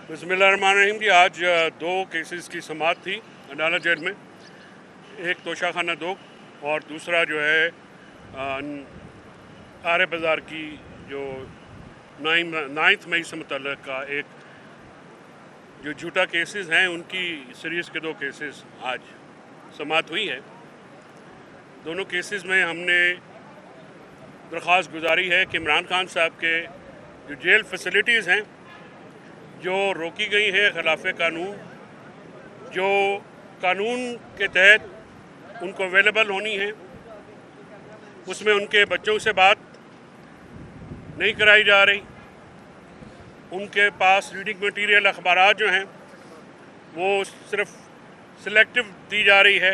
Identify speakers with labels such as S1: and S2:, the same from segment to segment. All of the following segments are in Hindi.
S1: बिस्मिल्लाहिर्रहमानिर्रहीम जी। आज दो केसेस की समाअत थी अदालत जेल में। एक तोशाखाना 2 और दूसरा जो है आरे बाज़ार की जो 9 मई से मुतल्लिक़ का एक जो झूठा केसेस हैं उनकी सीरीज़ के 2 केसेस आज समाअत हुई है। दोनों केसेस में हमने दरख्वास्त गुजारी है कि इमरान खान साहब के जो जेल फैसिलिटीज़ हैं जो रोकी गई है खिलाफ कानून, जो कानून के तहत उनको अवेलेबल होनी है, उसमें उनके बच्चों से बात नहीं कराई जा रही। उनके पास रीडिंग मटीरियल अखबारात जो हैं वो सिर्फ सिलेक्टिव दी जा रही है,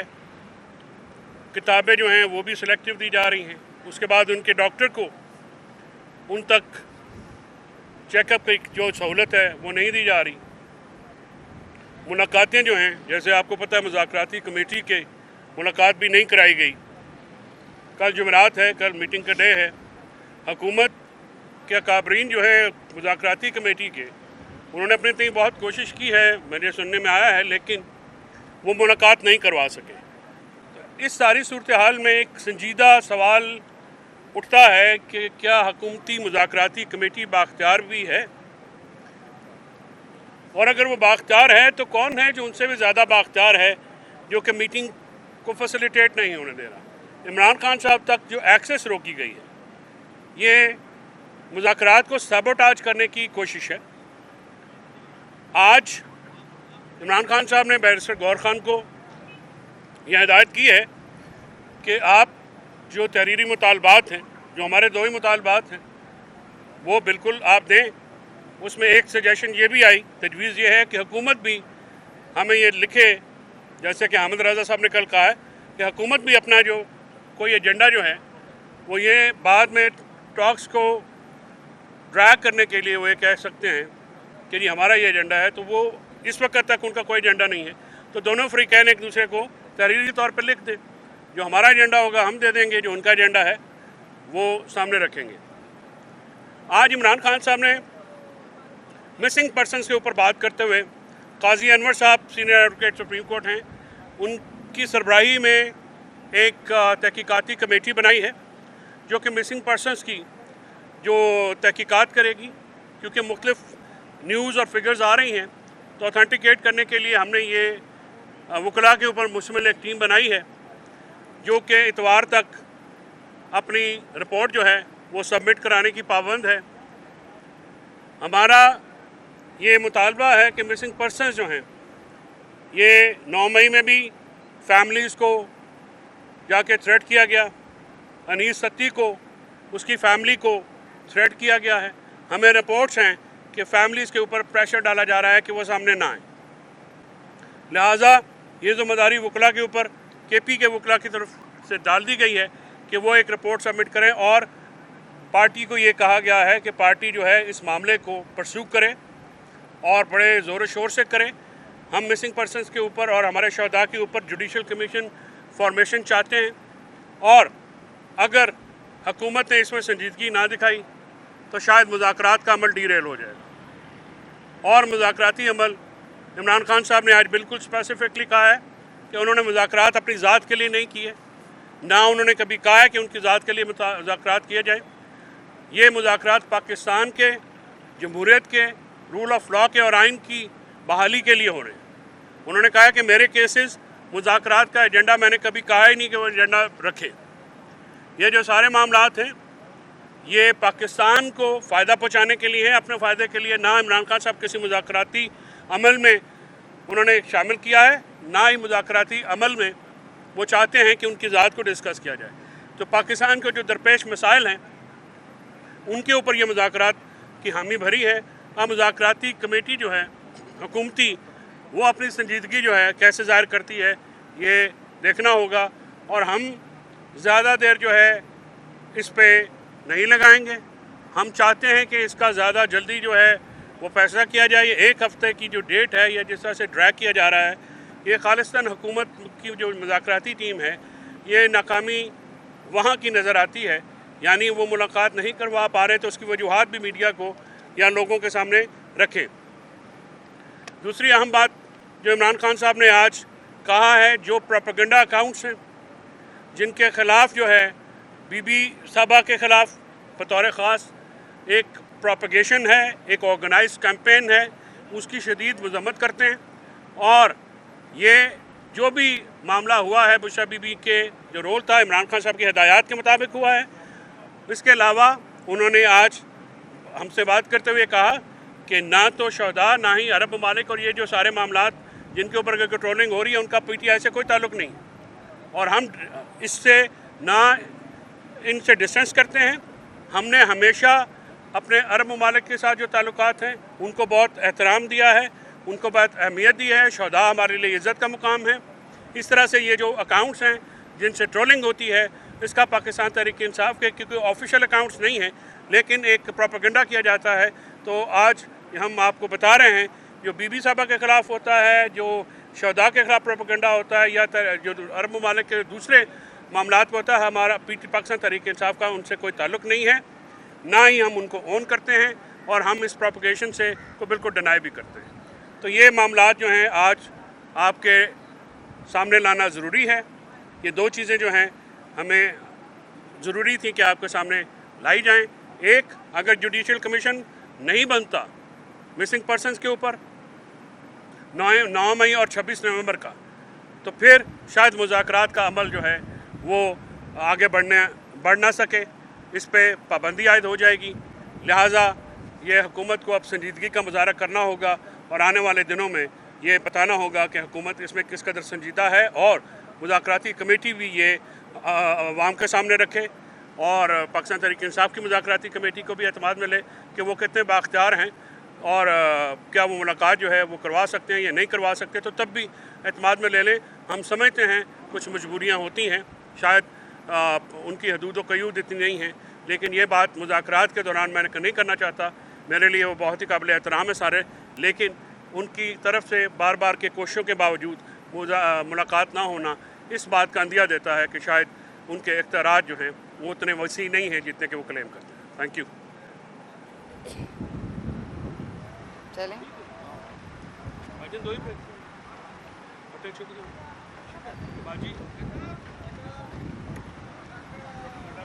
S1: किताबें जो हैं वो भी सिलेक्टिव दी जा रही हैं। उसके बाद उनके डॉक्टर को उन तक चेकअप की जो सहूलत है वो नहीं दी जा रही। मुलाकातें जो हैं, जैसे आपको पता है मुज़ाकराती कमेटी के मुलाकात भी नहीं कराई गई। कल जुमेरात है, कल मीटिंग का डे है। हुकूमत के अकाबरीन जो है मुज़ाकराती कमेटी के, उन्होंने अपने तय बहुत कोशिश की है, मेरे सुनने में आया है, लेकिन वो मुलाकात नहीं करवा सके। तो इस सारी सूरत हाल में एक संजीदा सवाल उठता है कि क्या हुकूमती मुज़ाकराती कमेटी बाख्तियार भी है, और अगर वो बाख्तियार है तो कौन है जो उनसे भी ज़्यादा बाख्तियार है जो कि मीटिंग को फैसिलिटेट नहीं होने दे रहा। इमरान खान साहब तक जो एक्सेस रोकी गई है, ये मुज़ाकरात को सबोटाज करने की कोशिश है। आज इमरान खान साहब ने बैरिस्टर गौहर खान को यह हिदायत की है कि आप जो तहरीरी मुतालबात हैं, जो हमारे 2 ही मुतालबात हैं, वो बिल्कुल आप दें। उसमें एक सजेशन ये भी आई, तजवीज़ ये है कि हुकूमत भी हमें ये लिखे, जैसे कि अहमद रज़ा साहब ने कल कहा है कि हुकूमत भी अपना जो कोई एजेंडा जो है वो ये बाद में टॉक्स को ड्रैग करने के लिए वो ये कह सकते हैं कि जी हमारा ये एजेंडा है, तो वो इस वक्त तक उनका कोई एजेंडा नहीं है। तो दोनों फ़रीक़ैन एक दूसरे को तहरीरी तौर पर लिख दें, जो हमारा एजेंडा होगा हम दे देंगे, जो उनका एजेंडा है वो सामने रखेंगे। आज इमरान खान साहब ने मिसिंग पर्सनस के ऊपर बात करते हुए, काजी अनवर साहब सीनियर एडवोकेट सुप्रीम कोर्ट हैं, उनकी सरबराही में एक तहकीकाती कमेटी बनाई है जो कि मिसिंग पर्सनस की जो तहकीकात करेगी। क्योंकि मुख्तलिफ न्यूज़ और फिगर्स आ रही हैं, तो ऑथेंटिकेट करने के लिए हमने ये वकला के ऊपर मुश्तमिल एक टीम बनाई है जो कि इतवार तक अपनी रिपोर्ट जो है वो सबमिट कराने की पाबंद है। हमारा ये मुतालबा है कि मिसिंग पर्सनस जो हैं, ये 9 मई में भी फैमिलीज़ को जाके थ्रेट किया गया, अनीस सत्ती को, उसकी फैमिली को थ्रेट किया गया है। हमें रिपोर्ट्स हैं कि फैमिलीज़ के ऊपर प्रेशर डाला जा रहा है कि वो सामने ना आए। लिहाजा ये ज़िम्मेदारी वकला के ऊपर, KP के वकला की तरफ से डाल दी गई है कि वो एक रिपोर्ट सबमिट करें, और पार्टी को ये कहा गया है कि पार्टी जो है इस मामले को परस्यू करे और बड़े ज़ोर शोर से करे। हम मिसिंग पर्सनस के ऊपर और हमारे शहदा के ऊपर जुडिशल कमीशन फॉर्मेशन चाहते हैं, और अगर हुकूमत ने इसमें संजीदगी ना दिखाई तो शायद मुज़ाकरात का अमल डीरेल हो जाएगा। और मुज़ाकराती अमल, इमरान खान साहब ने आज बिल्कुल स्पेसिफिकली कहा है कि उन्होंने मुज़ाकरात अपनी ज़ात के लिए नहीं किए, ना उन्होंने कभी कहा है कि उनकी ज़ात के लिए मुज़ाकरात किए जाए। ये मुज़ाकरात पाकिस्तान के जमहूरियत के, रूल ऑफ लॉ के और आइन की बहाली के लिए हो रहे हैं। उन्होंने कहा कि मेरे केसेस मुज़ाकरात का एजेंडा, मैंने कभी कहा ही नहीं कि वो एजेंडा रखे। ये जो सारे मामलात हैं ये पाकिस्तान को फ़ायदा पहुँचाने के लिए है, अपने फ़ायदे के लिए। ना इमरान खान साहब किसी मुज़ाकराती अमल में उन्होंने शामिल किया है, ना ही मुज़ाकराती अमल में वो चाहते हैं कि उनकी ज़ात को डिस्कस किया जाए। तो पाकिस्तान के जो दरपेश मसाइल हैं उनके ऊपर ये मुज़ाकरात की हामी भरी है। अब मुज़ाकराती कमेटी जो है हुकूमती, वो अपनी संजीदगी जो है कैसे ज़ाहिर करती है ये देखना होगा, और हम ज़्यादा देर जो है इस पे नहीं लगाएंगे। हम चाहते हैं कि इसका ज़्यादा जल्दी जो है वो फैसला किया जाए। ये 1 हफ़्ते की जो डेट है या जिस तरह से ड्रैग किया जा रहा है, ये खालिस्तान हुकूमत की जो मुज़ाकराती टीम है, ये नाकामी वहाँ की नज़र आती है। यानी वो मुलाकात नहीं करवा पा रहे, तो उसकी वजूहात भी मीडिया को या लोगों के सामने रखें। दूसरी अहम बात जो इमरान खान साहब ने आज कहा है, जो प्रोपेगेंडा अकाउंट्स हैं जिनके ख़िलाफ़ जो है बीबी साहबा के ख़िलाफ़ बतौर ख़ास एक प्रोपेगेशन है, एक ऑर्गेनाइज कैंपेन है, उसकी शदीद मज़म्मत करते हैं। और ये जो भी मामला हुआ है बुशरा बीबी के जो रोल था इमरान खान साहब की हिदायत के मुताबिक हुआ है। इसके अलावा उन्होंने आज हमसे बात करते हुए कहा कि ना तो शहदा ना ही अरब ममालिक और ये जो सारे मामलात जिनके ऊपर कंट्रोलिंग हो रही है उनका PTI से कोई ताल्लुक़ नहीं, और हम इससे ना इनसे डिस्टेंस करते हैं। हमने हमेशा अपने अरब ममालिक के साथ जो ताल्लुकात हैं उनको बहुत एहतराम दिया है, उनको बहुत अहमियत दी है। शहदा हमारे लिए इज़्ज़त का मुकाम है। इस तरह से ये जो अकाउंट्स हैं जिनसे ट्रोलिंग होती है, इसका पाकिस्तान तहरीक इंसाफ के क्योंकि ऑफिशियल अकाउंट्स नहीं हैं लेकिन एक प्रोपेगेंडा किया जाता है, तो आज हम आपको बता रहे हैं जो बीबी साहबा के ख़िलाफ़ होता है, जो शहदा के ख़िलाफ़ प्रोपेगेंडा होता है या जो अरब ममालिक के दूसरे मामलात में होता है, हमारा पाकिस्तान तहरीक इंसाफ का उनसे कोई ताल्लुक़ नहीं है, ना ही हम उनको ओन करते हैं और हम इस प्रोपेगेशन से को बिल्कुल डिनाई भी करते हैं। तो ये मामलात जो हैं आज आपके सामने लाना ज़रूरी है। ये दो चीज़ें जो हैं हमें ज़रूरी थी कि आपके सामने लाई जाएं। एक, अगर जुडिशल कमीशन नहीं बनता मिसिंग पर्सनस के ऊपर 9 मई और 26 नवंबर का, तो फिर शायद मुज़ाकरात का अमल जो है वो आगे बढ़ ना सके, इस पर पाबंदी आयद हो जाएगी। लिहाजा ये हुकूमत को अब संजीदगी का मुजाहरा करना होगा और आने वाले दिनों में ये बताना होगा कि हुकूमत इसमें किस कदर संजीदा है, और मुज़ाकराती कमेटी भी ये अवाम के सामने रखे और पाकिस्तान तहरीक इंसाफ की मुज़ाकराती कमेटी को भी एतमाद मिले कि वो कितने बाख्तियार हैं और क्या वो मुलाकात जो है वो करवा सकते हैं या नहीं करवा सकते, तो तब भी एतमाद में ले लें। हम समझते हैं कुछ मजबूरियाँ होती हैं, शायद उनकी हदूद व क़यूद इतनी नहीं हैं, लेकिन ये बात मुज़ाकरात के दौरान मैं नहीं करना चाहता। मेरे लिए वो बहुत ही काबिल एहतराम है सारे, लेकिन उनकी तरफ से बार बार के कोशिशों के बावजूद मुलाकात ना होना इस बात का अंदिया देता है कि शायद उनके इख्तियारात जो हैं वो उतने वसी नहीं हैं जितने कि वो क्लेम करते हैं। Thank you.
S2: चलें
S1: बाजी